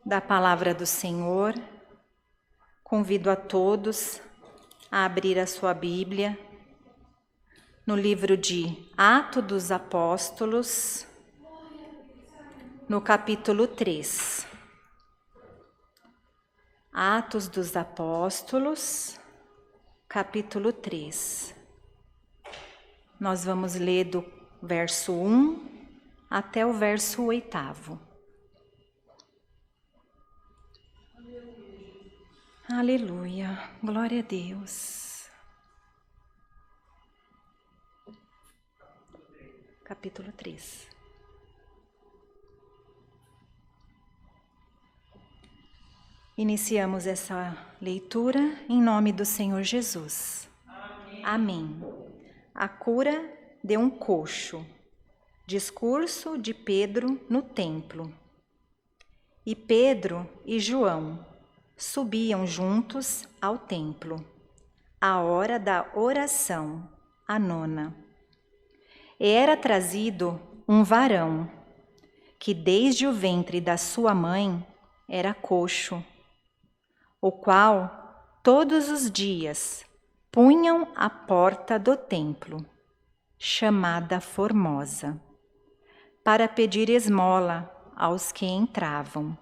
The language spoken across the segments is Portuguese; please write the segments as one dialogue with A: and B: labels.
A: Da palavra do Senhor, convido a todos a abrir a sua Bíblia no livro de Atos dos Apóstolos, no capítulo 3. Atos dos Apóstolos, capítulo 3. Nós vamos ler do verso 1 até o verso 8. Aleluia, glória a Deus. Capítulo 3. Iniciamos essa leitura em nome do Senhor Jesus. Amém. A cura de um coxo. Discurso de Pedro no templo. E Pedro e João subiam juntos ao templo, à hora da oração, a 9. E era trazido um varão, que desde o ventre da sua mãe era coxo, o qual todos os dias punham à porta do templo, chamada Formosa, para pedir esmola aos que entravam.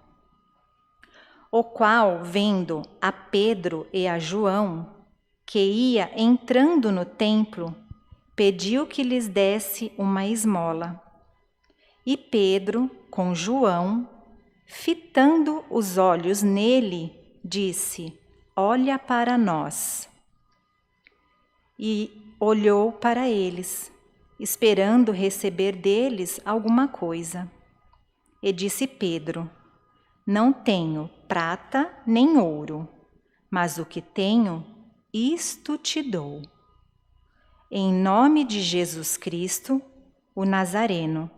A: O qual, vendo a Pedro e a João, que ia entrando no templo, pediu que lhes desse uma esmola. E Pedro, com João, fitando os olhos nele, disse: "Olha para nós." E olhou para eles, esperando receber deles alguma coisa. E disse Pedro: "Não tenho prata nem ouro, mas o que tenho, isto te dou. Em nome de Jesus Cristo, o Nazareno,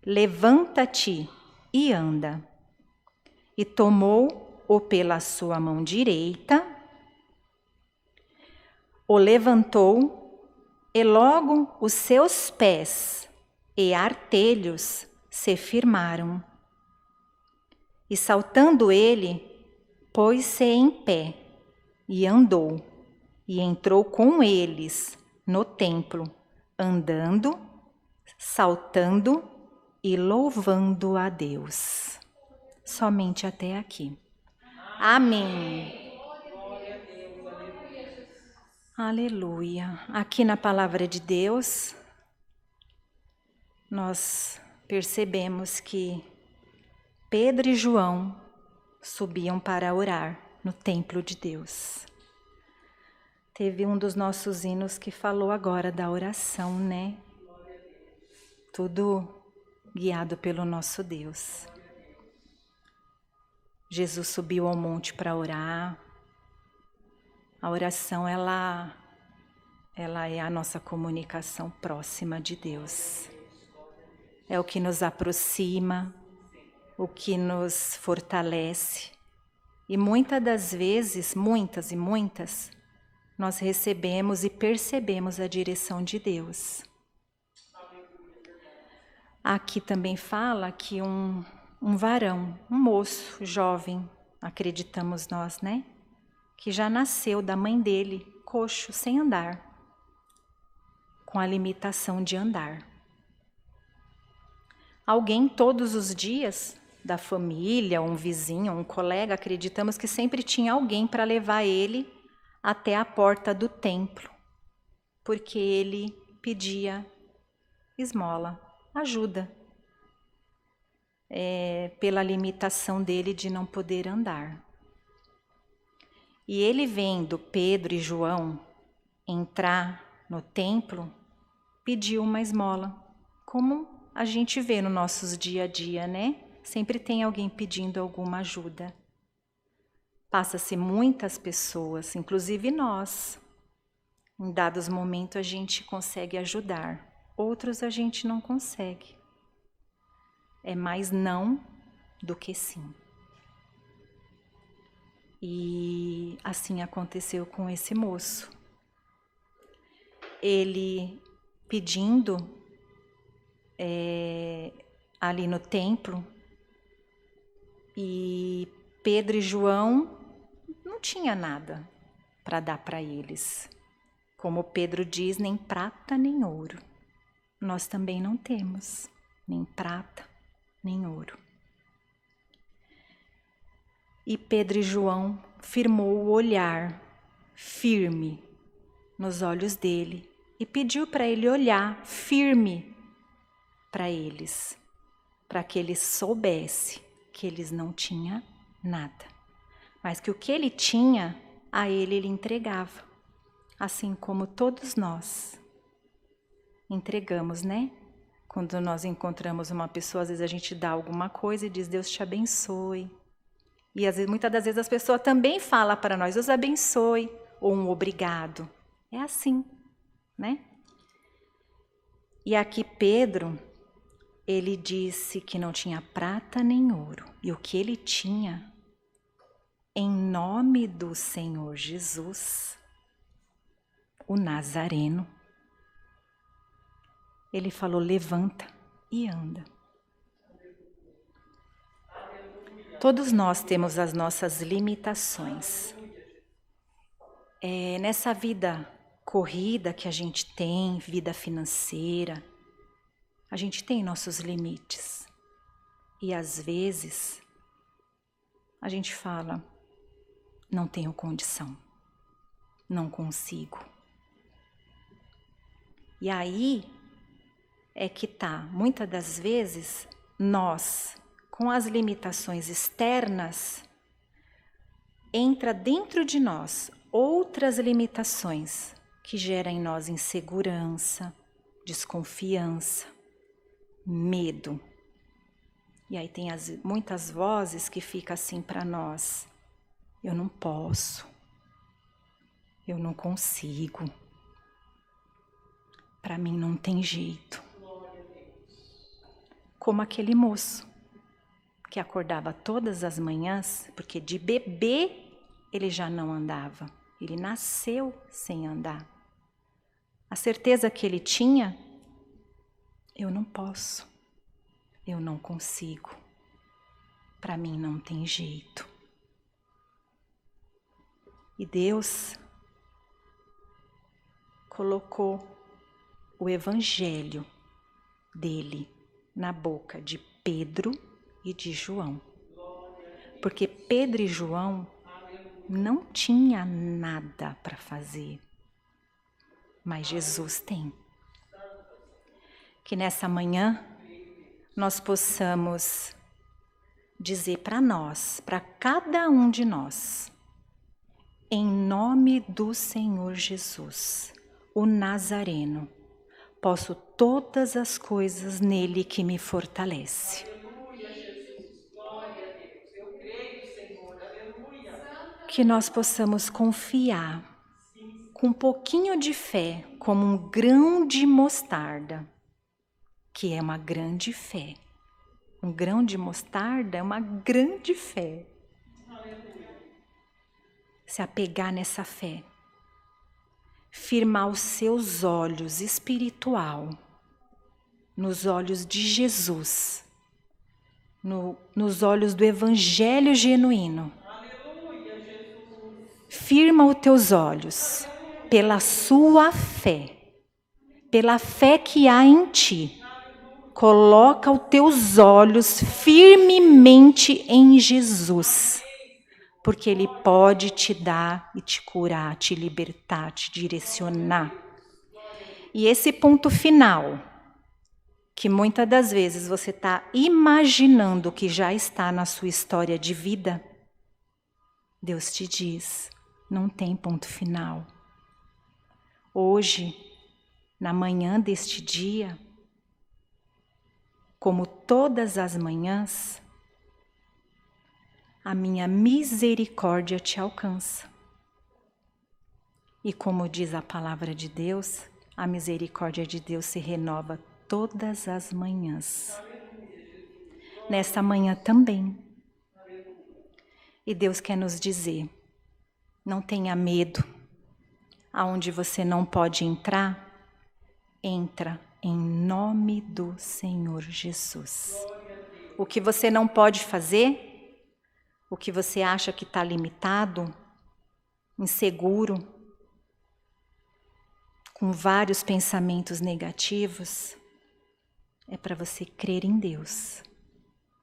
A: levanta-te e anda." E tomou-o pela sua mão direita, o levantou, e logo os seus pés e artelhos se firmaram. E saltando ele, pôs-se em pé e andou, e entrou com eles no templo, andando, saltando e louvando a Deus. Somente até aqui. Amém. Aleluia. Aqui na palavra de Deus, nós percebemos que Pedro e João subiam para orar no templo de Deus. Teve um dos nossos hinos que falou agora da oração, né? Tudo guiado pelo nosso Deus. Jesus subiu ao monte para orar. A oração, ela é a nossa comunicação próxima de Deus. É o que nos aproxima, o que nos fortalece. E muitas das vezes, muitas, nós recebemos e percebemos a direção de Deus. Aqui também fala que um varão, um moço jovem, acreditamos nós, né? Que já nasceu da mãe dele, coxo, sem andar, com a limitação de andar. Alguém todos os dias, da família, um vizinho, um colega, acreditamos que sempre tinha alguém para levar ele até a porta do templo, porque ele pedia esmola, ajuda, pela limitação dele de não poder andar. E ele, vendo Pedro e João entrar no templo, pediu uma esmola, como a gente vê no nossos dia a dia, né? Sempre tem alguém pedindo alguma ajuda. Passa-se muitas pessoas, inclusive nós. Em dados momentos a gente consegue ajudar, outros a gente não consegue. É mais não do que sim. E assim aconteceu com esse moço. Ele pedindo ali no templo, e Pedro e João não tinha nada para dar para eles. Como Pedro diz, nem prata nem ouro. Nós também não temos nem prata nem ouro. E Pedro e João firmou o olhar firme nos olhos dele e pediu para ele olhar firme para eles, para que ele soubesse que eles não tinham nada, mas que o que ele tinha, a ele entregava, assim como todos nós entregamos, né? Quando nós encontramos uma pessoa, às vezes a gente dá alguma coisa e diz, Deus te abençoe. E às vezes, muitas das vezes as pessoas também falam para nós, Deus abençoe, ou um obrigado. É assim, né? E aqui Pedro, ele disse que não tinha prata nem ouro. E o que ele tinha, em nome do Senhor Jesus, o Nazareno, ele falou, levanta e anda. Todos nós temos as nossas limitações. Nessa vida corrida que a gente tem, vida financeira, a gente tem nossos limites. E às vezes a gente fala, não tenho condição, não consigo. E aí é que tá, muitas das vezes nós, com as limitações externas, entra dentro de nós outras limitações que geram em nós insegurança, desconfiança, medo. E aí tem muitas vozes que ficam assim para nós, eu não posso, eu não consigo, para mim não tem jeito. Como aquele moço que acordava todas as manhãs, porque de bebê ele já não andava, ele nasceu sem andar. A certeza que ele tinha, eu não posso, eu não consigo, para mim não tem jeito. E Deus colocou o evangelho dele na boca de Pedro e de João. Porque Pedro e João não tinham nada para fazer, mas Jesus tem. Que nessa manhã nós possamos dizer para nós, para cada um de nós, em nome do Senhor Jesus, o Nazareno, posso todas as coisas nele que me fortalece.
B: Aleluia, Jesus. Glória a Deus. Eu creio, Senhor. Aleluia.
A: Que nós possamos confiar com um pouquinho de fé, como um grão de mostarda, que é uma grande fé. Um grão de mostarda é uma grande fé.
B: Aleluia.
A: Se apegar nessa fé. Firmar os seus olhos espiritual nos olhos de Jesus, nos olhos do Evangelho genuíno.
B: Aleluia, Jesus.
A: Firma os teus olhos pela sua fé, pela fé que há em ti. Coloca os teus olhos firmemente em Jesus, porque Ele pode te dar e te curar, te libertar, te direcionar. E esse ponto final, que muitas das vezes você está imaginando que já está na sua história de vida, Deus te diz, não tem ponto final. Hoje, na manhã deste dia, como todas as manhãs, a minha misericórdia te alcança. E como diz a palavra de Deus, a misericórdia de Deus se renova todas as manhãs. Nesta manhã também. E Deus quer nos dizer, não tenha medo. Aonde você não pode entrar, entra em nome do Senhor Jesus. O que você não pode fazer, o que você acha que está limitado, inseguro, com vários pensamentos negativos, é para você crer em Deus,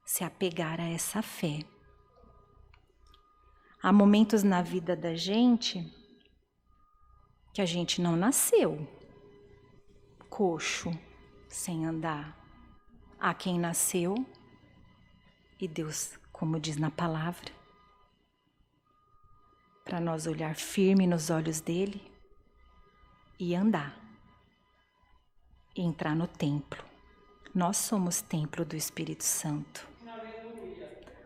A: se apegar a essa fé. Há momentos na vida da gente que a gente não nasceu coxo, sem andar. Há quem nasceu e Deus, como diz na palavra, para nós olhar firme nos olhos dele e andar, e entrar no templo. Nós somos templo do Espírito Santo.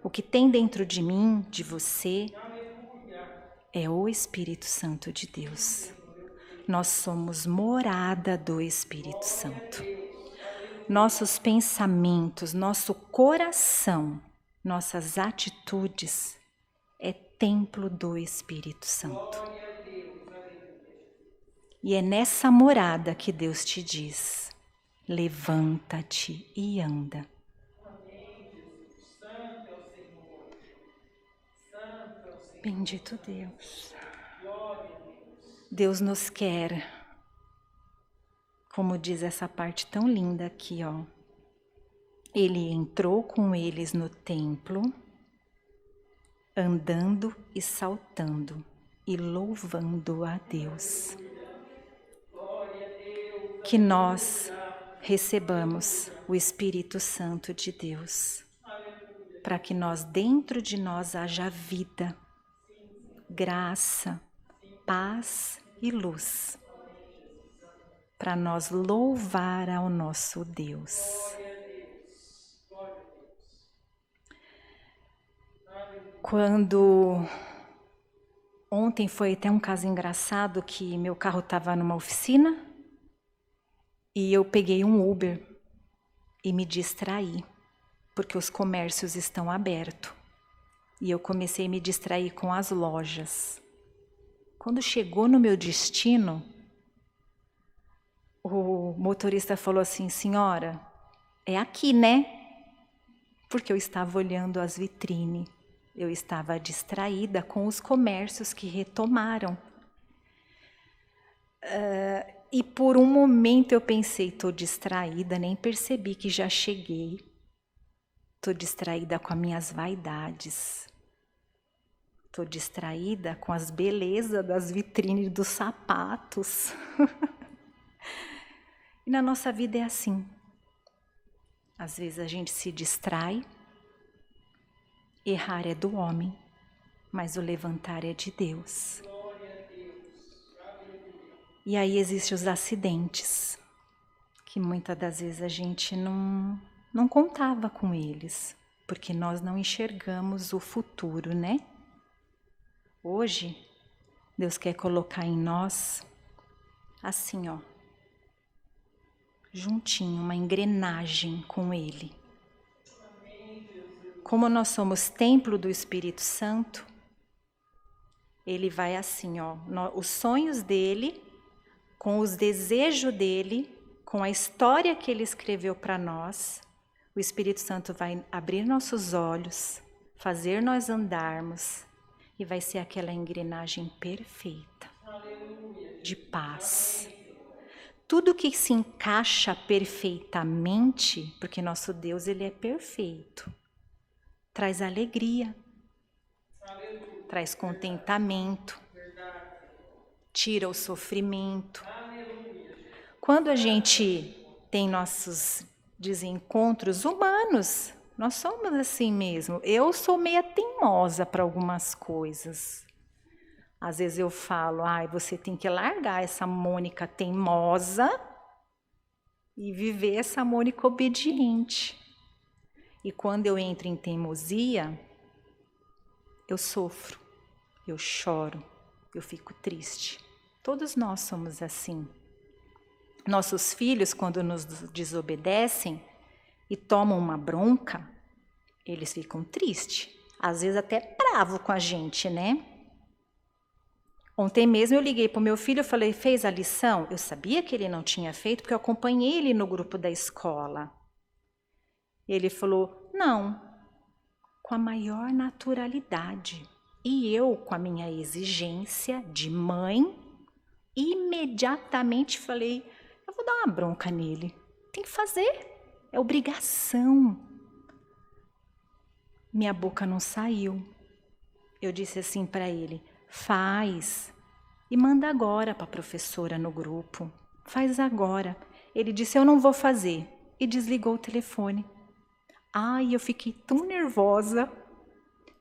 A: O que tem dentro de mim, de você, é o Espírito Santo de Deus. Nós somos morada do Espírito Santo. Nossos pensamentos, nosso coração, nossas atitudes é templo do Espírito Santo. E é nessa morada que Deus te diz: levanta-te e anda. Bendito Deus. Deus nos quer, como diz essa parte tão linda aqui, ó. Ele entrou com eles no templo, andando e saltando e louvando a Deus. Que nós recebamos o Espírito Santo de Deus, para que dentro de nós haja vida, graça, paz e luz, para nós louvar ao nosso Deus. Ontem foi até um caso engraçado que meu carro estava numa oficina e eu peguei um Uber e me distraí, porque os comércios estão abertos. E eu comecei a me distrair com as lojas. Quando chegou no meu destino, o motorista falou assim: senhora, é aqui, né? Porque eu estava olhando as vitrines. Eu estava distraída com os comércios que retomaram. E por um momento eu pensei: estou distraída, nem percebi que já cheguei. Estou distraída com as minhas vaidades. Estou distraída com as belezas das vitrines dos sapatos. E na nossa vida é assim. Às vezes a gente se distrai. Errar é do homem, mas o levantar é de Deus. E aí existem os acidentes, que muitas das vezes a gente não contava com eles, porque nós não enxergamos o futuro, né? Hoje, Deus quer colocar em nós, assim, ó, juntinho, uma engrenagem com Ele. Como nós somos templo do Espírito Santo, Ele vai assim, ó, os sonhos dele, com os desejos dele, com a história que Ele escreveu para nós, o Espírito Santo vai abrir nossos olhos, fazer nós andarmos, e vai ser aquela engrenagem perfeita, de paz. Tudo que se encaixa perfeitamente, porque nosso Deus, Ele é perfeito, traz alegria, traz contentamento, tira o sofrimento. Quando a gente tem nossos desencontros humanos, nós somos assim mesmo. Eu sou meia teimosa para algumas coisas. Às vezes eu falo: você tem que largar essa Mônica teimosa e viver essa Mônica obediente. E quando eu entro em teimosia, eu sofro, eu choro, eu fico triste. Todos nós somos assim. Nossos filhos, quando nos desobedecem e tomam uma bronca, eles ficam tristes, às vezes até bravo com a gente, né? Ontem mesmo eu liguei para o meu filho e falei: fez a lição? Eu sabia que ele não tinha feito, porque eu acompanhei ele no grupo da escola. Ele falou: não. com a maior naturalidade. E eu, com a minha exigência de mãe, imediatamente falei, eu vou dar uma bronca nele. Tem que fazer, é obrigação. Minha boca não saiu. Eu disse assim para ele, faz e manda agora para a professora no grupo. Faz agora. Ele disse, eu não vou fazer. E desligou o telefone. Ai, eu fiquei tão nervosa.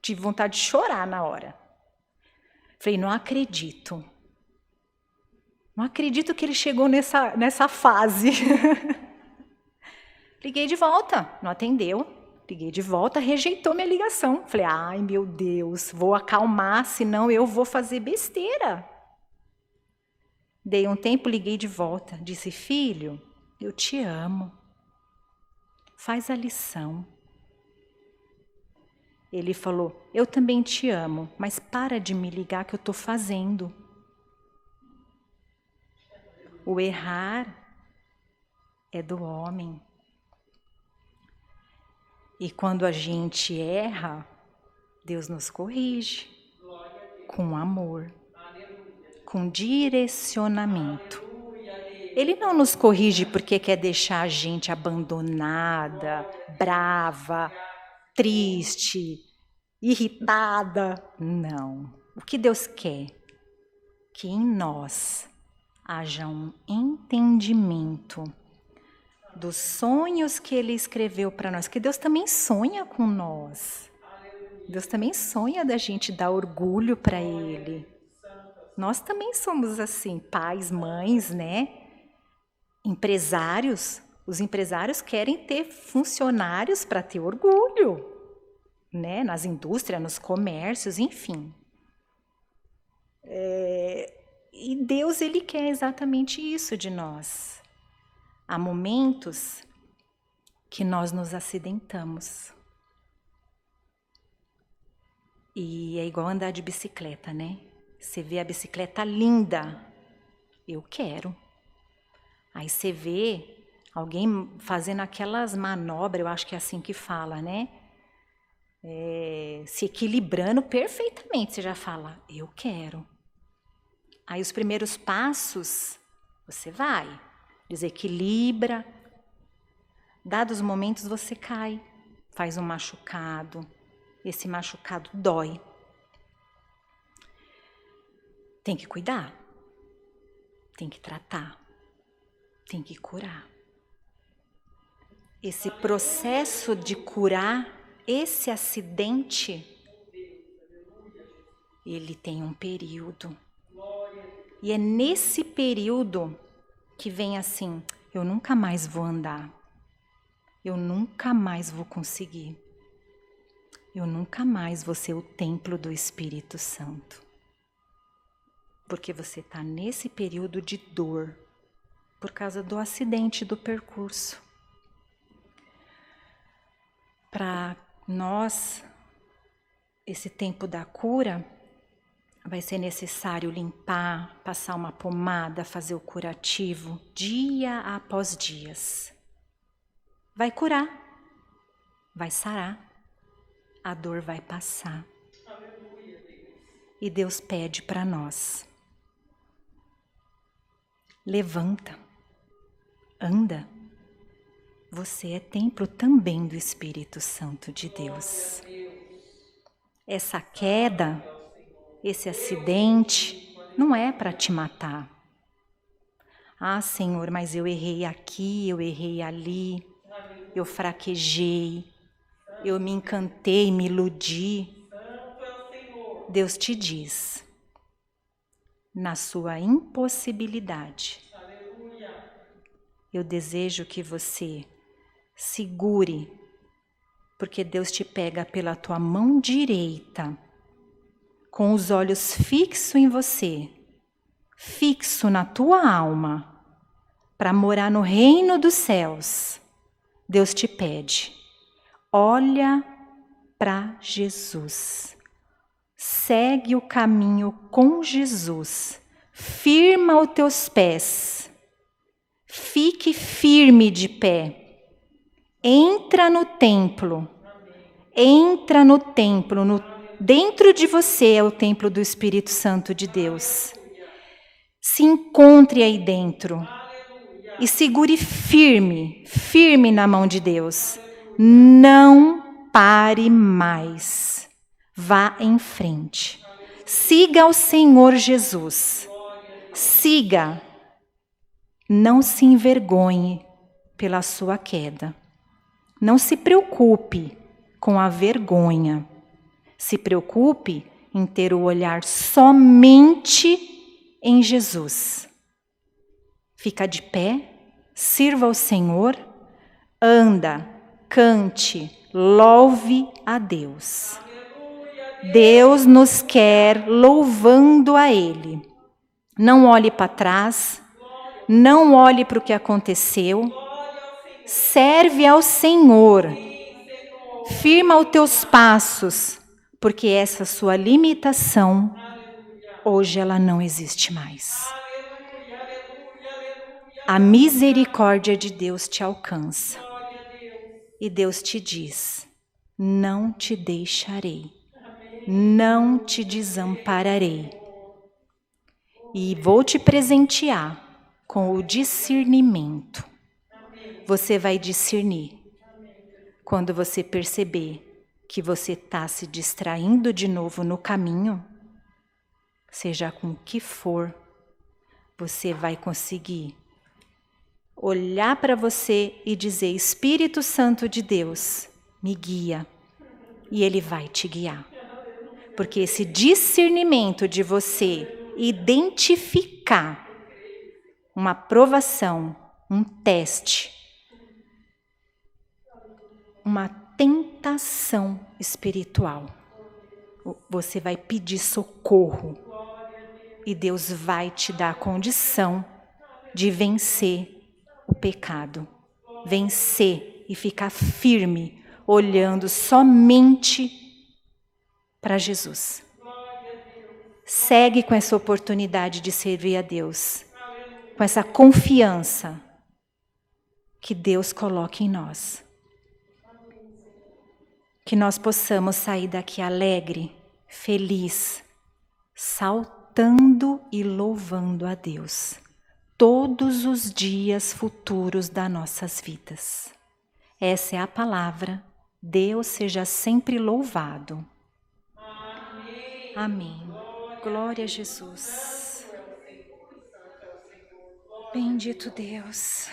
A: Tive vontade de chorar na hora. Falei, não acredito. Não acredito que ele chegou nessa fase. Liguei de volta, não atendeu. Liguei de volta, rejeitou minha ligação. Falei, ai meu Deus, vou acalmar, senão eu vou fazer besteira. Dei um tempo, liguei de volta. Disse, filho, eu te amo. Faz a lição. Ele falou, eu também te amo, mas para de me ligar que eu estou fazendo. O errar é do homem. E quando a gente erra, Deus nos corrige com amor, com direcionamento. Ele não nos corrige porque quer deixar a gente abandonada, brava, triste, irritada. Não. O que Deus quer? Que em nós haja um entendimento dos sonhos que Ele escreveu para nós. Que Deus também sonha com nós. Deus também sonha da gente dar orgulho para Ele. Nós também somos assim, pais, mães, né? Empresários. Os empresários querem ter funcionários para ter orgulho, né? Nas indústrias, nos comércios, enfim. E Deus, Ele quer exatamente isso de nós. Há momentos que nós nos acidentamos. E é igual andar de bicicleta, né? Você vê a bicicleta linda, eu quero. Aí você vê alguém fazendo aquelas manobras, eu acho que é assim que fala, né? Se equilibrando perfeitamente, você já fala, eu quero. Aí os primeiros passos, você vai, desequilibra. Dados os momentos você cai, faz um machucado. Esse machucado dói. Tem que cuidar, tem que tratar, tem que curar. Esse processo de curar esse acidente, ele tem um período. E é nesse período que vem assim, eu nunca mais vou andar, eu nunca mais vou conseguir, eu nunca mais vou ser o templo do Espírito Santo. Porque você está nesse período de dor, por causa do acidente do percurso. Para nós, esse tempo da cura, vai ser necessário limpar, passar uma pomada, fazer o curativo, dia após dias. Vai curar, vai sarar, a dor vai passar. E Deus pede para nós. Levanta, anda. Você é templo também do Espírito Santo de Deus. Essa queda, esse acidente, não é para te matar. Ah, Senhor, mas eu errei aqui, eu errei ali, eu fraquejei, eu me encantei, me iludi. Deus te diz, na sua impossibilidade, eu desejo que você segure, porque Deus te pega pela tua mão direita, com os olhos fixos em você, fixo na tua alma, para morar no reino dos céus. Deus te pede, olha para Jesus, segue o caminho com Jesus, firma os teus pés, fique firme de pé, entra no templo, Entra no templo, dentro de você é o templo do Espírito Santo de Deus. Se encontre aí dentro e segure firme, firme na mão de Deus. Não pare mais. Vá em frente. Siga o Senhor Jesus. Siga. Não se envergonhe pela sua queda. Não se preocupe com a vergonha. Se preocupe em ter o olhar somente em Jesus. Fica de pé, sirva ao Senhor, anda, cante, louve a Deus. Deus nos quer louvando a Ele. Não olhe para trás, não olhe para o que aconteceu. Serve ao Senhor. Firma os teus passos, porque essa sua limitação, hoje ela não existe mais. A misericórdia de Deus te alcança. E Deus te diz: não te deixarei, não te desampararei. E vou te presentear com o discernimento. Você vai discernir. Quando você perceber que você está se distraindo de novo no caminho, seja com o que for, você vai conseguir olhar para você e dizer: Espírito Santo de Deus, me guia. E Ele vai te guiar. Porque esse discernimento de você identificar uma provação, um teste, uma tentação espiritual, você vai pedir socorro e Deus vai te dar a condição de vencer o pecado, vencer e ficar firme, olhando somente para Jesus. Segue com essa oportunidade de servir a Deus, com essa confiança que Deus coloca em nós. Que nós possamos sair daqui alegre, feliz, saltando e louvando a Deus todos os dias futuros das nossas vidas. Essa é a palavra. Deus seja sempre louvado. Amém. Amém. Glória a Jesus. Bendito Deus.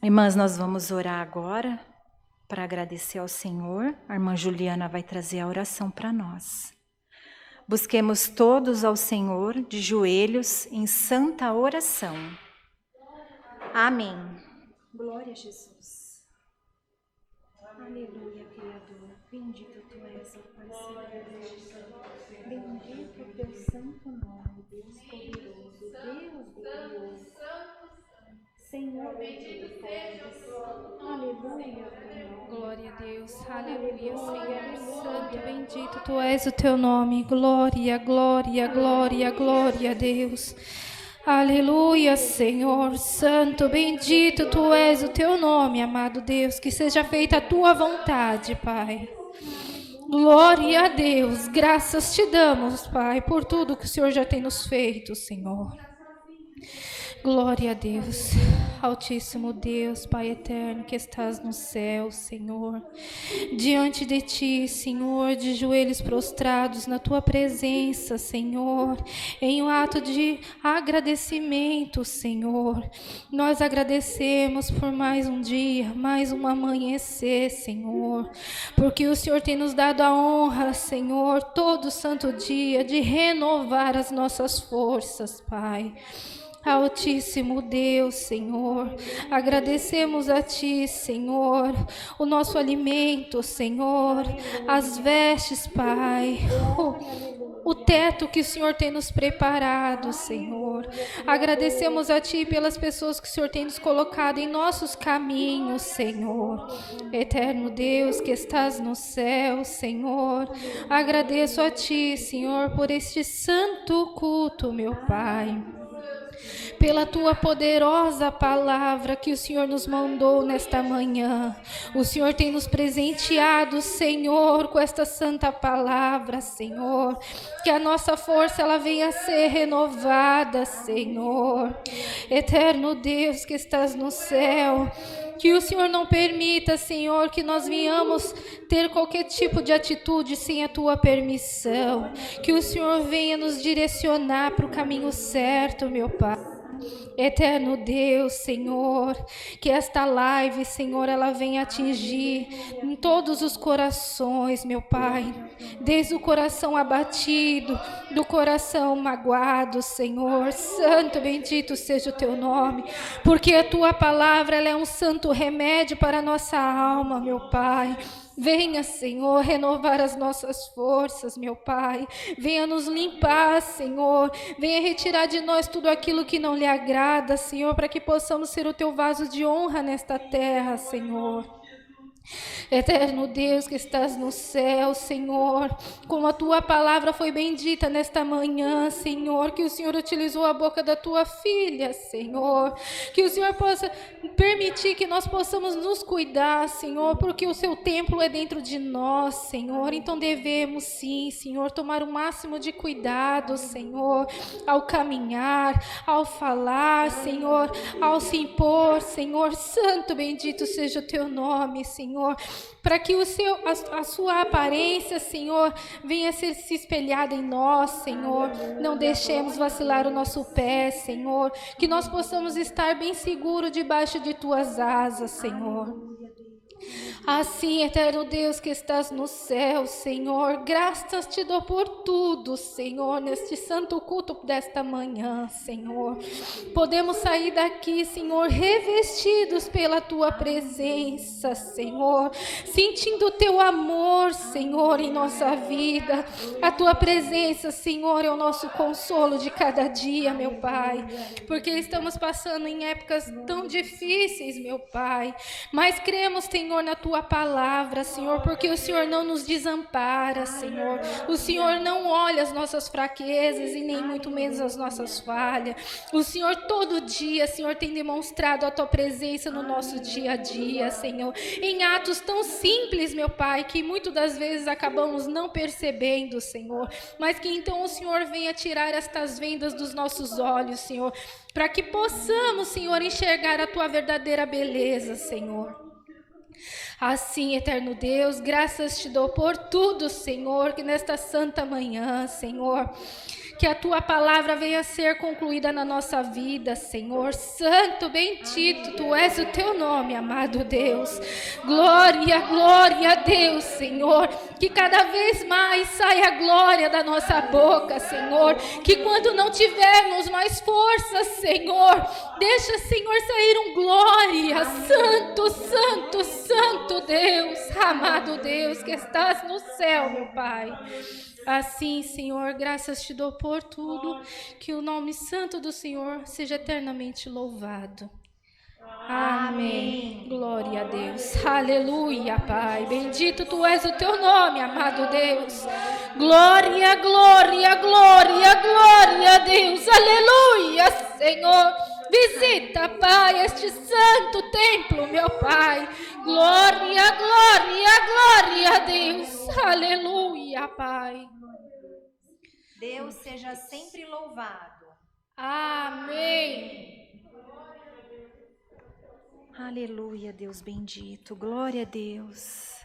A: Irmãs, nós vamos orar agora para agradecer ao Senhor. A irmã Juliana vai trazer a oração para nós. Busquemos todos ao Senhor de joelhos em santa oração. Amém. Glória a Jesus. Aleluia, Criador. Bendito Tu és, ó Pai Senhor. Bendito o Teu santo nome, Deus poderoso, Deus glorioso. Senhor, bendito podes. Aleluia.
C: Glória a Deus, aleluia, Senhor Santo, bendito Tu és o Teu nome, glória, glória, glória, glória a Deus. Aleluia, Senhor Santo, bendito Tu és o Teu nome, amado Deus, que seja feita a Tua vontade, Pai. Glória a Deus, graças Te damos, Pai, por tudo que o Senhor já tem nos feito, Senhor. Glória a Deus, Altíssimo Deus, Pai eterno que estás no céu, Senhor. Diante de Ti, Senhor, de joelhos prostrados na Tua presença, Senhor, em um ato de agradecimento, Senhor. Nós agradecemos por mais um dia, mais um amanhecer, Senhor, porque o Senhor tem nos dado a honra, Senhor, todo santo dia de renovar as nossas forças, Pai. Altíssimo Deus, Senhor, agradecemos a Ti, Senhor, o nosso alimento, Senhor, as vestes, Pai, o teto que o Senhor tem nos preparado, Senhor. Agradecemos a Ti pelas pessoas que o Senhor tem nos colocado em nossos caminhos, Senhor. Eterno Deus que estás no céu, Senhor, agradeço a Ti, Senhor, por este santo culto, meu Pai. pela tua poderosa palavra que o Senhor nos mandou nesta manhã. O Senhor tem nos presenteado, Senhor, com esta santa palavra, Senhor. Que a nossa força ela venha a ser renovada, Senhor. Eterno Deus que estás no céu, que o Senhor não permita, Senhor, que nós venhamos ter qualquer tipo de atitude sem a tua permissão. Que o Senhor venha nos direcionar para o caminho certo, meu Pai. Eterno Deus, Senhor, que esta live, Senhor, ela venha atingir em todos os corações, meu Pai, desde o coração abatido, do coração magoado, Senhor. Santo, bendito seja o teu nome, porque a tua palavra ela é um santo remédio para a nossa alma, meu Pai. Venha, Senhor, renovar as nossas forças, meu Pai. Venha nos limpar, Senhor. Venha retirar de nós tudo aquilo que não lhe agrada, Senhor, para que possamos ser o teu vaso de honra nesta terra, Senhor. Eterno Deus que estás no céu, Senhor, como a tua palavra foi bendita nesta manhã, Senhor, que o Senhor utilizou a boca da tua filha, Senhor, que o Senhor possa permitir que nós possamos nos cuidar, Senhor, porque o seu templo é dentro de nós, Senhor, então devemos sim, Senhor, tomar o máximo de cuidado, Senhor, ao caminhar, ao falar, Senhor, ao se impor, Senhor. Santo, bendito seja o teu nome, Senhor, para que a sua aparência, Senhor, venha a ser se espelhada em nós, Senhor. Não deixemos vacilar o nosso pé, Senhor, que nós possamos estar bem seguros debaixo de tuas asas, Senhor. Assim, eterno Deus que estás no céu, Senhor, graças te dou por tudo, Senhor, neste santo culto desta manhã, Senhor. Podemos sair daqui, Senhor, revestidos pela tua presença, Senhor, sentindo o teu amor, Senhor, em nossa vida. A tua presença, Senhor, é o nosso consolo de cada dia, meu Pai, porque estamos passando em épocas tão difíceis, meu Pai, mas cremos, Senhor, na tua palavra, Senhor, porque o Senhor não nos desampara, Senhor. O Senhor não olha as nossas fraquezas e nem muito menos as nossas falhas. O Senhor todo dia, Senhor, tem demonstrado a tua presença no nosso dia a dia, Senhor, em atos tão simples, meu Pai, que muitas das vezes acabamos não percebendo, Senhor, mas que então o Senhor venha tirar estas vendas dos nossos olhos, Senhor, para que possamos, Senhor, enxergar a tua verdadeira beleza, Senhor. Assim, eterno Deus, graças te dou por tudo, Senhor, que nesta santa manhã, Senhor, que a tua palavra venha a ser concluída na nossa vida, Senhor. Santo, bendito, tu és o teu nome, amado Deus. Glória, glória a Deus, Senhor. Que cada vez mais saia a glória da nossa boca, Senhor. Que quando não tivermos mais forças, Senhor, deixa, Senhor, sair um glória. Santo, santo, santo Deus, amado Deus que estás no céu, meu Pai. Assim, Senhor, graças te dou por tudo, que o nome santo do Senhor seja eternamente louvado. Amém. Glória a Deus. Aleluia, Pai. Bendito tu és o teu nome, amado Deus. Glória, glória, glória, glória a Deus. Aleluia, Senhor. Visita, Pai, este santo templo, meu Pai. Glória, glória, glória a Deus. Aleluia, Pai.
A: Deus seja sempre louvado.
C: Amém.
A: Aleluia, Deus bendito. Glória a Deus.